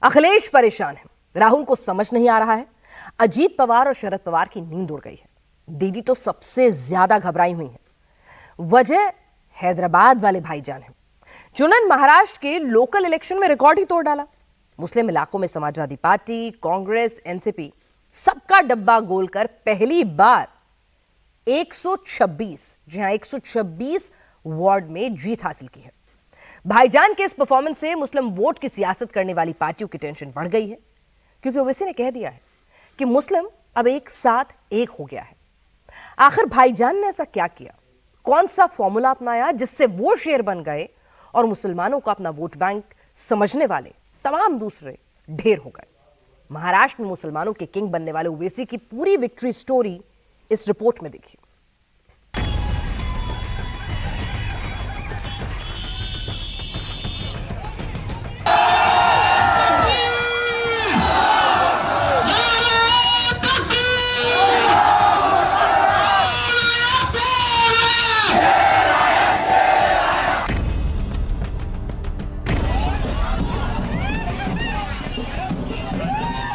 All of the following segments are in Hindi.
अखिलेश परेशान है, राहुल को समझ नहीं आ रहा है, अजीत पवार और शरद पवार की नींद उड़ गई है, दीदी तो सबसे ज्यादा घबराई हुई है। वजह हैदराबाद वाले भाईजान है, जिन्होंने महाराष्ट्र के लोकल इलेक्शन में रिकॉर्ड ही तोड़ डाला। मुस्लिम इलाकों में समाजवादी पार्टी, कांग्रेस, एनसीपी सबका डब्बा गोल कर पहली बार 126 वार्ड में जीत हासिल की है। भाईजान के इस परफॉर्मेंस से मुस्लिम वोट की सियासत करने वाली पार्टियों की टेंशन बढ़ गई है, क्योंकि ओवैसी ने कह दिया है कि मुस्लिम अब एक साथ एक हो गया है। आखिर भाईजान ने ऐसा क्या किया, कौन सा फॉर्मूला अपनाया जिससे वो शेर बन गए और मुसलमानों को अपना वोट बैंक समझने वाले तमाम दूसरे ढेर हो गए। महाराष्ट्र में मुसलमानों के किंग बनने वाले ओवैसी की पूरी विक्ट्री स्टोरी इस रिपोर्ट में देखिए।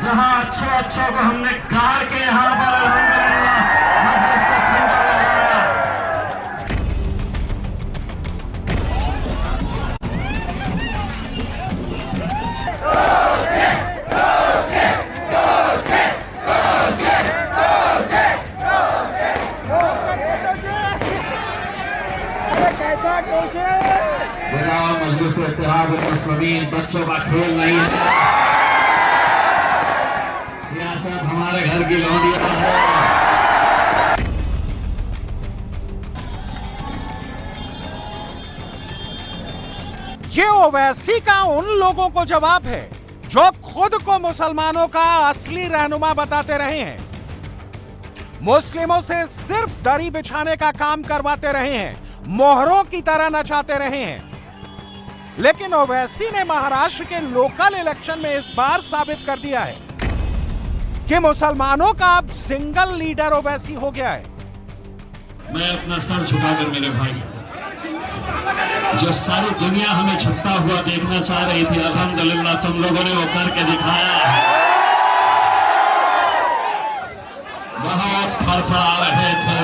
जहां अच्छों को हमने गाड़ के यहां पर अल्हम्दुलिल्लाह मजलिस का झंडा लहराया। बताओ, मजलिस इत्तेहाद मुस्लिमीन बच्चों का खेल नहीं है, सियासत हमारे घर की लौंडिया है। ये ओवैसी का उन लोगों को जवाब है जो खुद को मुसलमानों का असली रहनुमा बताते रहे हैं, मुस्लिमों से सिर्फ दरी बिछाने का काम करवाते रहे हैं, मोहरों की तरह नचाते रहे हैं। लेकिन ओवैसी ने महाराष्ट्र के लोकल इलेक्शन में इस बार साबित कर दिया है कि मुसलमानों का अब सिंगल लीडर ओवैसी हो गया है। मैं अपना सर झुकाकर मेरे भाई, जो सारी दुनिया हमें झुकता हुआ देखना चाह रही थी, अल्हम्दुलिल्लाह तुम लोगों ने वो करके दिखाया। बहुत फड़फड़ा रहे थे,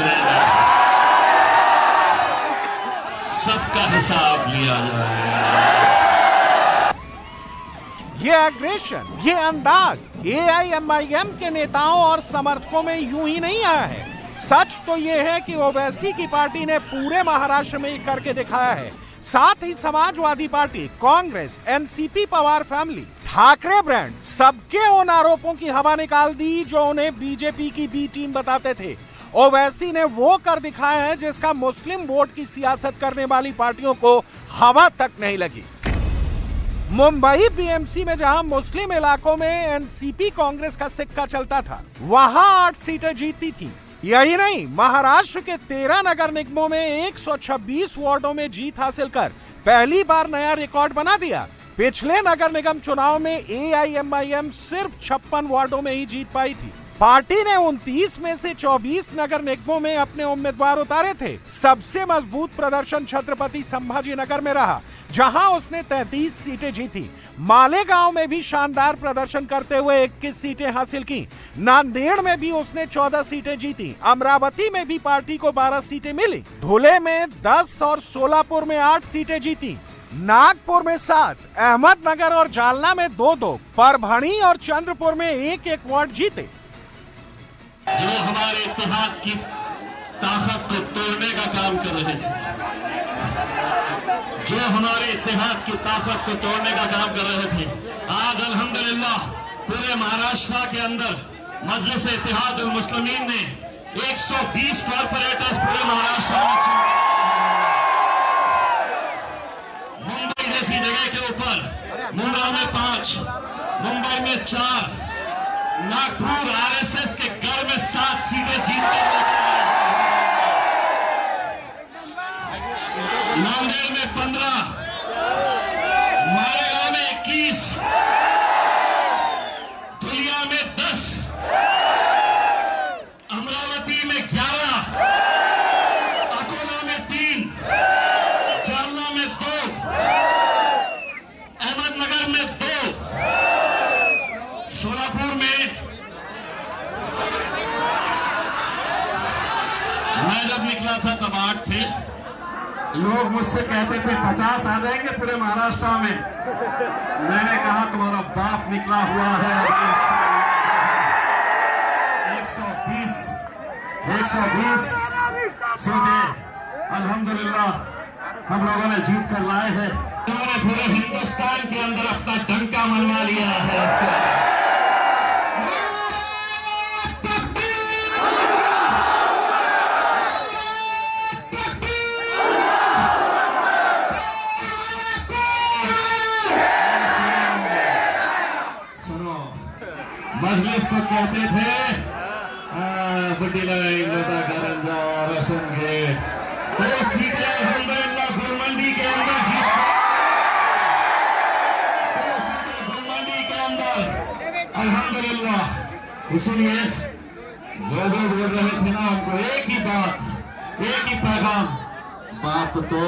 सबका हिसाब लिया जाए। ये एग्रेशन, ये अंदाज एआईएमआईएम के नेताओं और समर्थकों में यूं ही नहीं आया है। सच तो ये है कि ओवैसी की पार्टी ने पूरे महाराष्ट्र में करके दिखाया है। साथ ही Samajwadi Party, Congress, NCP, Pawar family, Thackeray brand, सबके उन आरोपों की हवा निकाल दी जो उन्हें बीजेपी की बी टीम बताते थे। ओवैसी ने वो कर दिखाया है जिसका मुस्लिम वोट की सियासत करने वाली पार्टियों को हवा तक नहीं लगी। मुंबई बीएमसी में जहां मुस्लिम इलाकों में एनसीपी कांग्रेस का सिक्का चलता था, वहां 8 सीटें जीती थी। यही नहीं, महाराष्ट्र के 13 नगर निगमों में 126 वार्डों में जीत हासिल कर पहली बार नया रिकॉर्ड बना दिया। पिछले नगर निगम चुनाव में एआईएमआईएम सिर्फ 56 वार्डों में ही जीत पाई थी। पार्टी ने 29 में से 24 नगर निगमों में अपने उम्मीदवार उतारे थे। सबसे मजबूत प्रदर्शन छत्रपति संभाजी नगर में रहा, जहां उसने 33 सीटें जीती। मालेगांव में भी शानदार प्रदर्शन करते हुए 21 सीटें हासिल की। नांदेड़ में भी उसने 14 सीटें जीती। अमरावती में भी पार्टी को 12 सीटें मिली। धुले में 10 और सोलापुर में 8 सीटें जीती। नागपुर में 7, अहमदनगर और जालना में 2-2, परभणी और चंद्रपुर में 1-1 वार्ड जीते। जो हमारे इत्तेहाद की ताकत को तोड़ने का काम कर रहे थे, जो हमारे इत्तेहाद की ताकत को तोड़ने का काम कर रहे थे, आज अल्हम्दुलिल्लाह पूरे महाराष्ट्र के अंदर मजलिस इत्तेहाद उल मुस्लिमीन ने 120 कॉर्पोरेटर्स पूरे महाराष्ट्र में चुने। मुंबई जैसी जगह के ऊपर मुंबई में 5, मुंबई में 4, नागपुर आरएसएस के घर में 7 सीटें जीत कर लेकर आए। नांदेड़ में 15, मालेगांव में 21, धुलिया में 10, अमरावती में 11, अकोला में 3, जालना में 2, अहमदनगर में 2, सोलापुर में मैं जब निकला था तब 8 थे। लोग मुझसे कहते थे 50 आ जाएंगे पूरे महाराष्ट्र में। मैंने कहा तुम्हारा बाप निकला हुआ है, अब 120 सीटें अल्हम्दुलिल्लाह हम लोगों ने जीत कर लाए हैं। उन्होंने पूरे हिंदुस्तान के अंदर अपना डंका मनवा लिया है। सुनो, मजलिस को कहते थे बुड्डी लाइन, लोटा करंजा, रसन गेट। 2 सीटें अल्हम्दुलिल्लाह गुलमंडी के अंदर जीत, 2 सीटें गुलमंडी के अंदर अल्हम्दुलिल्लाह। इसीलिए जो बोल रहे थे ना, उनको एक ही बात, एक ही पैगाम, बाप तो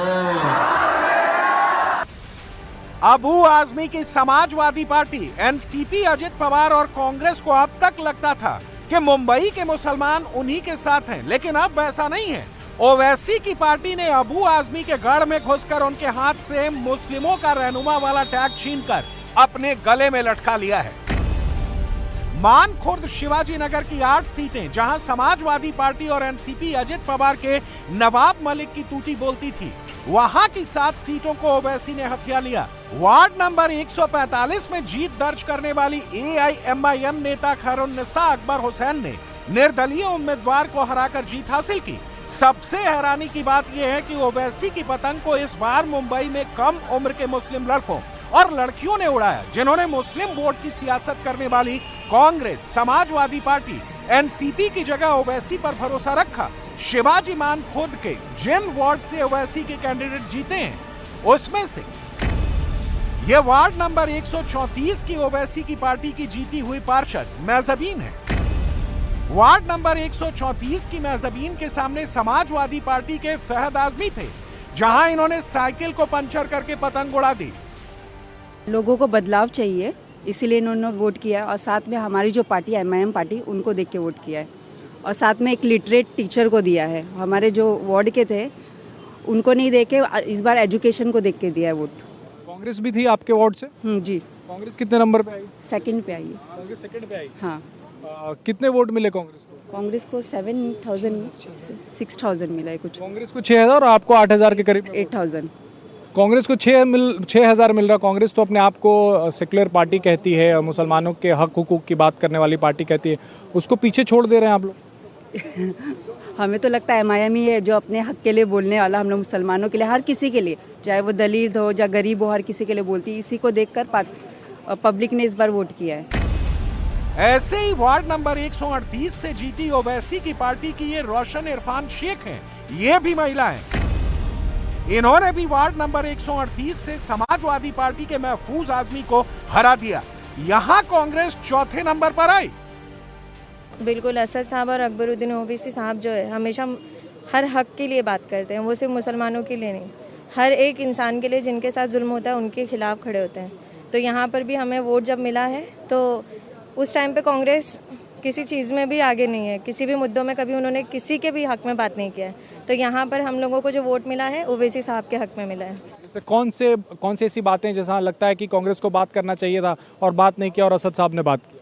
अबू आजमी की समाजवादी पार्टी एनसीपी अजित पवार और कांग्रेस को अब तक लगता था कि मुंबई के मुसलमान उन्हीं के साथ हैं, लेकिन अब ऐसा नहीं है। ओवैसी की पार्टी ने अबू आजमी के गढ़ में घुसकर उनके हाथ से मुस्लिमों का रहनुमा वाला टैग छीनकर अपने गले में लटका लिया है। मानखुर्द शिवाजी नगर की 8 सीटें जहां समाजवादी पार्टी और एनसीपी अजित पवार के नवाब मलिक की तूती बोलती थी, वहां की 7 सीटों को ओवैसी ने हथिया लिया। वार्ड नंबर 145 में जीत दर्ज करने वाली एआईएमआईएम नेता खैरुन्निसा अकबर हुसैन ने निर्दलीय उम्मीदवार को हराकर जीत हासिल की। सबसे हैरानी की बात यह है कि ओवैसी की पतंग को इस बार मुंबई में कम उम्र के मुस्लिम लड़कों और लड़कियों ने उड़ाया, जिन्होंने मुस्लिम वोट की सियासत करने वाली कांग्रेस, समाजवादी पार्टी, एनसीपी की जगह ओवैसी पर भरोसा रखा। शिवाजी मानखुर्द के जिन वार्ड से ओवैसी के कैंडिडेट जीते हैं, उसमें से यह वार्ड नंबर 134 की ओवैसी की पार्टी की जीती हुई पार्षद मेज़बीन है। वार्ड नंबर 134 की मेज़बीन के सामने समाजवादी पार्टी के फहद आजमी थे, जहां इन्होंने साइकिल को पंचर करके पतंग उड़ा दी। लोगों को बदलाव चाहिए, इसीलिए इन्होंने वोट किया और साथ में हमारी जो पार्टी एमआईएम पार्टी, उनको देख के वोट किया है और साथ में एक लिटरेट टीचर को दिया है। हमारे जो वार्ड के थे उनको नहीं देख के इस बार एजुकेशन को देख के दिया है वोट। कांग्रेस भी थी आपके वार्ड से? जी। कांग्रेस कितने नंबर पे आई? सेकंड पे आई है। कांग्रेस सेकंड पे आई? हाँ। कितने वोट मिले कांग्रेस को? कांग्रेस को 6,000 मिला है कुछ। कांग्रेस को 6,000 और आपको 8,000 के करीब? 8,000। कांग्रेस को 6,000 मिल रहा। कांग्रेस तो अपने आप को सेक्युलर पार्टी कहती है, मुसलमानों के हक हुकूक की बात करने वाली पार्टी कहती है, उसको पीछे छोड़ दे रहे हैं आप लोग। हमें तो लगता है एमआईएम ही है जो अपने हक के लिए बोलने वाला, हम लोग मुसलमानों के लिए, हर किसी के लिए, चाहे वो दलित हो या गरीब हो, हर किसी के लिए बोलती है। इसी को देखकर पब्लिक ने इस बार वोट किया है। ऐसे ही वार्ड नंबर 138 से जीती ओवैसी की पार्टी की ये रोशन इरफान शेख हैं, ये भी महिला हैं। इन्होंने भी वार्ड नंबर 138 से समाजवादी पार्टी के महफूज आजमी को हरा दिया। यहाँ कांग्रेस चौथे नंबर पर आई। बिल्कुल, असद साहब और अकबरुद्दीन ओवैसी साहब जो है हमेशा हर हक के लिए बात करते हैं, वो सिर्फ मुसलमानों के लिए नहीं, हर एक इंसान के लिए जिनके साथ जुल्म होता है उनके खिलाफ खड़े होते हैं। तो यहाँ पर भी हमें वोट जब मिला है तो उस टाइम पे कांग्रेस किसी चीज़ में भी आगे नहीं है, किसी भी मुद्दों में कभी उन्होंने किसी के भी हक में बात नहीं किया है। तो यहाँ पर हम लोगों को जो वोट मिला है ओवैसी साहब के हक में मिला है। जैसे कौन से ऐसी बातें जैसा लगता है कि कांग्रेस को बात करना चाहिए था और बात नहीं किया और असद साहब ने बात की?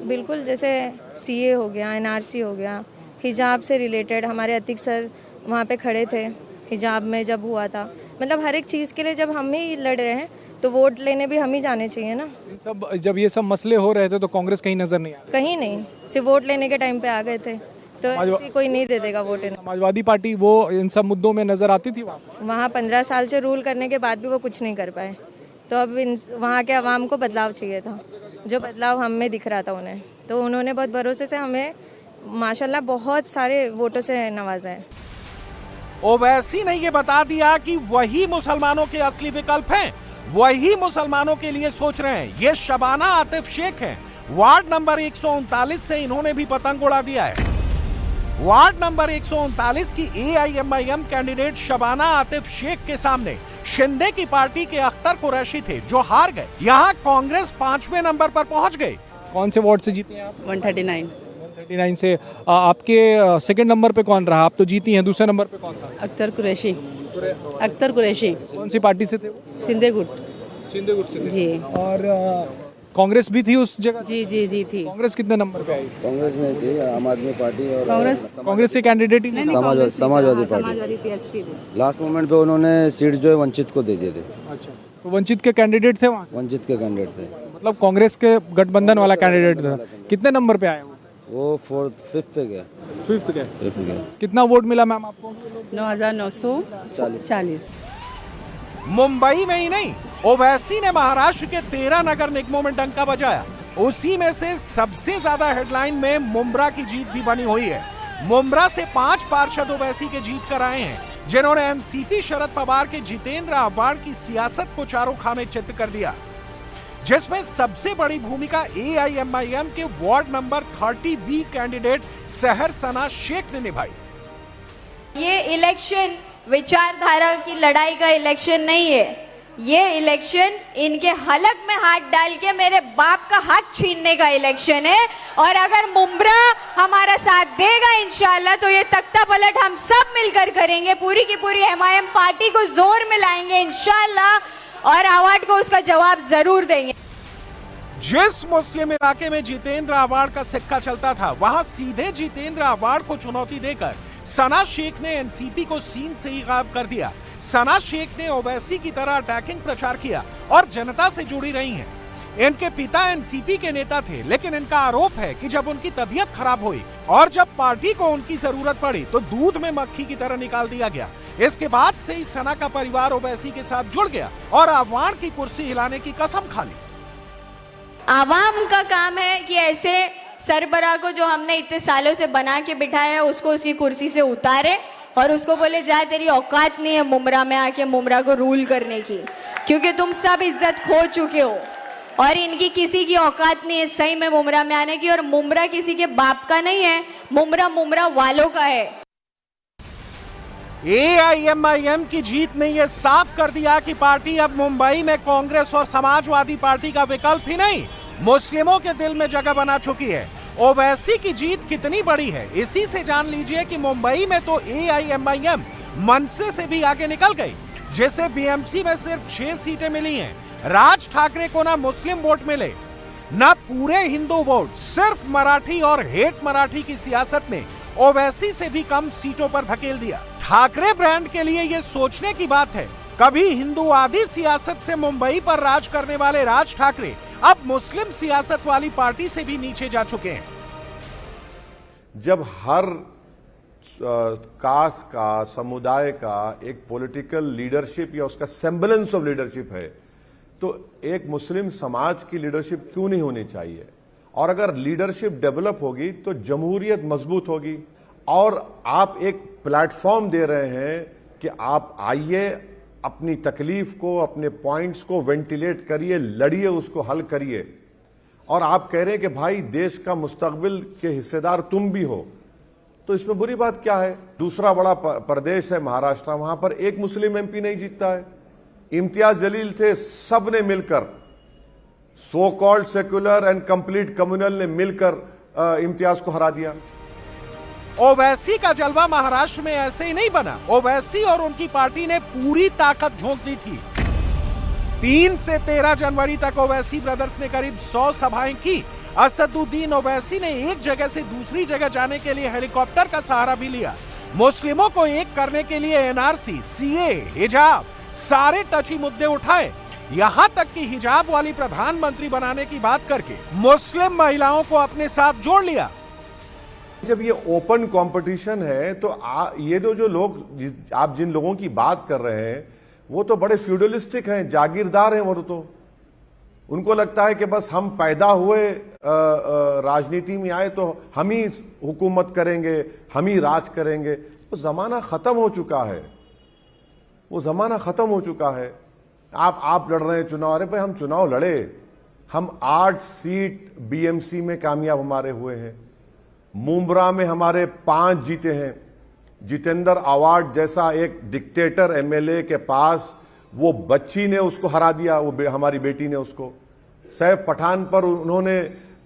बिल्कुल, जैसे सीए हो गया, एनआरसी हो गया, हिजाब से रिलेटेड हमारे अतिक सर वहाँ पे खड़े थे हिजाब में जब हुआ था। मतलब हर एक चीज़ के लिए जब हम ही लड़ रहे हैं तो वोट लेने भी हम ही जाने चाहिए ना। सब जब ये सब मसले हो रहे थे तो कांग्रेस कहीं नजर नहीं आ रही? कहीं नहीं, सिर्फ वोट लेने के टाइम पे आ गए थे, तो ऐसे कोई नहीं दे देगा वोट। समाजवादी पार्टी वो इन सब मुद्दों में नजर आती थी वहाँ 15 साल से रूल करने के बाद भी वो कुछ नहीं कर पाए। तो अब वहाँ के अवाम को बदलाव चाहिए था, जो बदलाव हम में दिख रहा था उन्हें, तो उन्होंने बहुत भरोसे से हमें माशाल्लाह बहुत सारे वोटों से नवाजा है। ओवैसी ने ये बता दिया कि वही मुसलमानों के असली विकल्प हैं, वही मुसलमानों के लिए सोच रहे हैं। ये शबाना आतिफ शेख हैं। वार्ड नंबर 139 से इन्होंने भी पतंग उड़ा दिया है। वार्ड नंबर 139 की एआईएमआईएम कैंडिडेट शबाना आतिफ शेख के सामने शिंदे की पार्टी के अख्तर कुरैशी थे, जो हार गए। यहाँ कांग्रेस 5वें नंबर पर पहुंच गई। कौन से वार्ड से जीती हैं आप? 139। 139 से। आपके सेकंड नंबर पे कौन रहा? आप तो जीती हैं, दूसरे नंबर पे कौन था? अख्तर कुरैशी। अख्तर कुरैशी कौन सी पार्टी से थे वो? सिंधे गुट। सिंधे गुट से थे। जी। और कांग्रेस भी थी उस जगह? जी जी जी थी। कांग्रेस कितने नंबर पे आई? कांग्रेस में थी, आम आदमी पार्टी और कांग्रेस के कैंडिडेट ही नहीं? Samajwadi party. PSP last moment पे उन्होंने सीट जो है वंचित को दे दिए थे। अच्छा, तो वंचित के कैंडिडेट थे वहाँ से? वंचित के कैंडिडेट थे, मतलब कांग्रेस के गठबंधन वाला कैंडिडेट था। कितने नंबर पे आए वो फिफ्थ गया। फिफ्थ गए। कितना वोट मिला मैम आपको? 9,940। मुंबई में ही नहीं, ओवैसी ने महाराष्ट्र के 13 नगर निगमों में डंका बजाया। उसी में से सबसे ज्यादा हेडलाइन में मुंब्रा की जीत भी बनी हुई है। मुंब्रा से 5 पार्षद ओवैसी के जीत कर आए हैं, जिन्होंने एनसीपी शरद पवार के जितेंद्र आव्हाड की सियासत को चारों खाने चित्त कर दिया, जिसमें सबसे बड़ी भूमिका एआईएमआईएम के वार्ड नंबर 30B कैंडिडेट सहर सना शेख ने निभाई। ये इलेक्शन विचारधारा की लड़ाई का इलेक्शन नहीं है, ये इलेक्शन इनके हलक में हाथ डाल के मेरे बाप का हाथ छीनने का इलेक्शन है। और अगर मुंब्रा हमारा साथ देगा इंशाल्लाह तो ये तख्ता पलट हम सब मिलकर करेंगे, पूरी की पूरी एमआईएम पार्टी को जोर में लाएंगे इंशाल्लाह, और अवार्ड को उसका जवाब जरूर देंगे। जिस मुस्लिम इलाके में जितेंद्र आव्हाड का सिक्का चलता था, वहां सीधे जितेंद्र आव्हाड को चुनौती देकर सना शेख ने एनसीपी को सीन से ही गायब कर दिया। सना शेख ने ओवैसी की तरह अटैकिंग प्रचार किया और जनता से जुड़ी रही हैं। इनके पिता एनसीपी के नेता थे, लेकिन इनका आरोप है कि जब उनकी तबीयत खराब हुई और जब पार्टी को उनकी जरूरत पड़ी तो दूध में मक्खी की तरह निकाल दिया गया। इसके बाद से ही सना का परिवार ओवैसी के साथ जुड़ गया और आव्हाड की कुर्सी हिलाने की कसम खा ली। आवाम का काम है कि ऐसे सरबराह को जो हमने इतने सालों से बना के बिठाया है उसको उसकी कुर्सी से उतारे और उसको बोले जा तेरी औकात नहीं है मुंब्रा में आके मुंब्रा को रूल करने की, क्योंकि तुम सब इज्जत खो चुके हो और इनकी किसी की औकात नहीं है सही में मुंब्रा में आने की। और मुंब्रा किसी के बाप का नहीं है, मुंब्रा वालों का है। एआईएमआईएम की जीत ने यह साफ कर दिया कि पार्टी अब मुंबई में कांग्रेस और समाजवादी पार्टी का विकल्प ही नहीं, मुस्लिमों के दिल में जगह बना चुकी है। ओवैसी की जीत कितनी बड़ी है, इसी से जान लीजिए कि मुंबई में तो एआईएमआईएम मनसे से भी आगे निकल गई, जिसे बीएमसी में सिर्फ 6 सीटें मिली हैं। राज ठाकरे को ना मुस्लिम वोट मिले, ना पूरे हिंदू वोट, सिर्फ मराठी और हेट मराठी की सियासत ने ओवैसी से भी कम सीटों पर धकेल दिया। ठाकरे ब्रांड के लिए ये सोचने की बात है, कभी हिंदूवादी सियासत से मुंबई पर राज करने वाले राज ठाकरे अब मुस्लिम सियासत वाली पार्टी से भी नीचे जा चुके हैं। जब हर कास्ट का, समुदाय का एक पॉलिटिकल लीडरशिप या उसका सेम्बलेंस ऑफ लीडरशिप है, तो एक मुस्लिम समाज की लीडरशिप क्यों नहीं होनी चाहिए? और अगर लीडरशिप डेवलप होगी तो जमहूरियत मजबूत होगी। और आप एक प्लेटफॉर्म दे रहे हैं कि आप आइए, अपनी तकलीफ को, अपने पॉइंट्स को वेंटिलेट करिए, लड़िए, उसको हल करिए। और आप कह रहे हैं कि भाई देश का मुस्तकबिल के हिस्सेदार तुम भी हो, तो इसमें बुरी बात क्या है? दूसरा बड़ा प्रदेश है महाराष्ट्र, वहां पर एक मुस्लिम एमपी नहीं जीतता है। इम्तियाज जलील थे, सब ने मिलकर, so called secular and complete communal ने मिलकर इम्तियाज को हरा दिया। ओवैसी का जलवा महाराष्ट्र में ऐसे ही नहीं बना। ओवैसी और उनकी पार्टी ने पूरी ताकत झोंक दी थी। 3 से 13 जनवरी तक ओवैसी ब्रदर्स ने करीब 100 सभाएं की। असदुद्दीन ओवैसी ने एक जगह से दूसरी जगह जाने के लिए हेलीकॉप्टर का सहारा भी लिया। मुस्लिमों को एक करने के लिए एनआरसी, सीए, हिजाब, सारे टची मुद्दे उठाए, यहां तक कि हिजाब वाली प्रधानमंत्री बनाने की बात करके मुस्लिम महिलाओं को अपने साथ जोड़ लिया। जब ये ओपन कंपटीशन है तो ये जो लोग, आप जिन लोगों की बात कर रहे हैं, वो तो बड़े फ्यूडलिस्टिक हैं, जागीरदार हैं। वो तो उनको लगता है कि बस हम पैदा हुए राजनीति में आए तो हम ही हुकूमत करेंगे, हम ही राज करेंगे। वो जमाना खत्म हो चुका है, वो जमाना खत्म हो चुका है। आप लड़ रहे हैं चुनाव, अरे भाई हम चुनाव लड़े, हम 8 सीट बीएमसी में कामयाब हमारे हुए हैं, मुंब्रा में हमारे 5 जीते हैं। जितेंद्र आव्हाड जैसा एक डिक्टेटर एमएलए के पास वो बच्ची ने उसको हरा दिया, वो हमारी बेटी ने उसको। सैफ पठान पर उन्होंने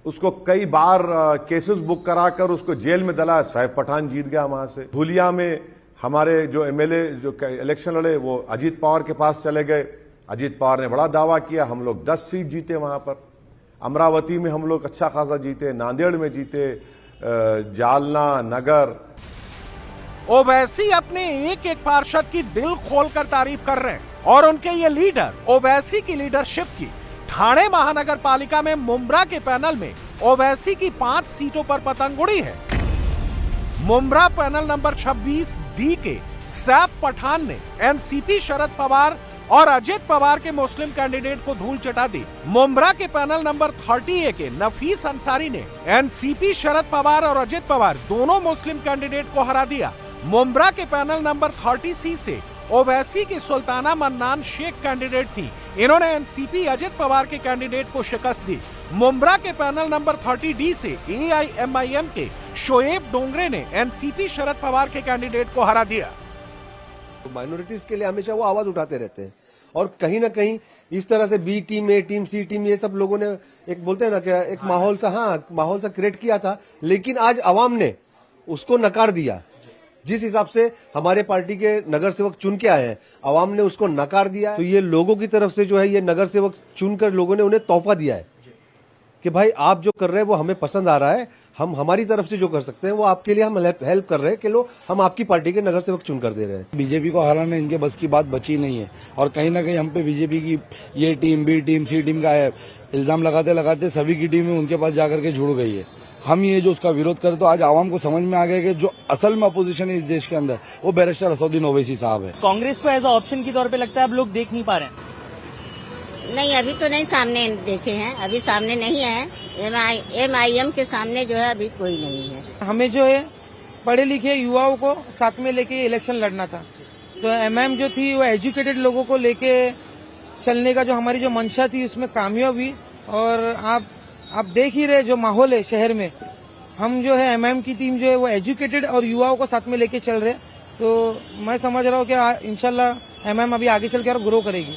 उसको कई बार केसेस बुक कराकर उसको जेल में डला। साहिब पठान जीत गया वहां से। धुलिया में हमारे जो एमएलए जो इलेक्शन लड़े वो अजीत पवार के पास चले गए। अजीत पवार ने बड़ा दावा किया, हम लोग 10 सीट जीते वहां पर। अमरावती में हम लोग अच्छा खासा जीते, नांदेड़ में जीते, जालना, नगर। ओवैसी अपने एक एक पार्षद की दिल खोलकर तारीफ कर रहे हैं और उनके ये लीडर ओवैसी की लीडरशिप की। ठाणे महानगर पालिका में मुंब्रा के पैनल में ओवैसी की 5 सीटों पर पतंग उड़ी है। मुंब्रा पैनल नंबर 26 डी के सैफ पठान ने एनसीपी शरद पवार और अजित पवार के मुस्लिम कैंडिडेट को धूल चटा दी। मुंब्रा के पैनल नंबर 30A के नफीस अंसारी ने एनसीपी शरद पवार और अजित पवार दोनों मुस्लिम कैंडिडेट को हरा दिया। मुंब्रा के पैनल नंबर 30C से ओवैसी की सुल्ताना मन्नान शेख कैंडिडेट थी। इन्होंने एनसीपी अजित पवार के कैंडिडेट को शिकस्त दी। मुंब्रा के पैनल नंबर 30D से AIMIM के शोएब डोंगरे ने एनसीपी शरद पवार के कैंडिडेट को हरा दिया। माइनॉरिटीज के लिए हमेशा वो आवाज उठाते रहते हैं और कहीं ना कहीं इस तरह से बी टीम, ए टीम, सी टीम, ये सब लोगों ने एक बोलते हैं ना कि एक माहौल सा क्रिएट किया था, लेकिन आज अवाम ने उसको नकार दिया। जिस हिसाब से हमारे पार्टी के नगर सेवक चुन के आए हैं, अवाम ने उसको नकार दिया। तो ये लोगों की तरफ से जो है ये नगर सेवक चुनकर लोगों ने उन्हें तोहफा दिया है कि भाई आप जो कर रहे हैं वो हमें पसंद आ रहा है, हम हमारी तरफ से जो कर सकते हैं वो आपके लिए हम हेल्प कर रहे हैं कि लो हम आपकी पार्टी के नगर सेवक चुन कर दे रहे हैं। बीजेपी को हराना इनके बस की बात बची नहीं है और कहीं ना कहीं हम पे बीजेपी की ये टीम, बी टीम, सी टीम का इल्जाम लगाते लगाते सभी की टीमें उनके पास जाकर के जुड़ गई है। हम ये जो उसका विरोध करें तो आज आवाम को समझ में आ गया कि जो असल में अपोजिशन है इस देश के अंदर वो बैरिस्टर असदुद्दीन ओवैसी साहब है। कांग्रेस को एज ऑप्शन के तौर पे लगता है अब लोग देख नहीं पा रहे हैं। नहीं, अभी तो नहीं सामने देखे हैं, अभी सामने नहीं है। MIM के सामने जो है अभी कोई नहीं है। हमें जो है पढ़े लिखे युवाओं को साथ में लेके इलेक्शन लड़ना था, तो MM जो थी वो एजुकेटेड लोगों को लेके चलने का जो हमारी जो मंशा थी उसमें कामयाब हुई। और आप देख ही रहे जो माहौल है शहर में, हम जो है MM की टीम जो है वो एजुकेटेड और युवाओं को साथ में लेके चल रहे। तो मैं समझ रहा हूँ कि इंशाल्लाह MM अभी आगे चल के और ग्रो करेगी।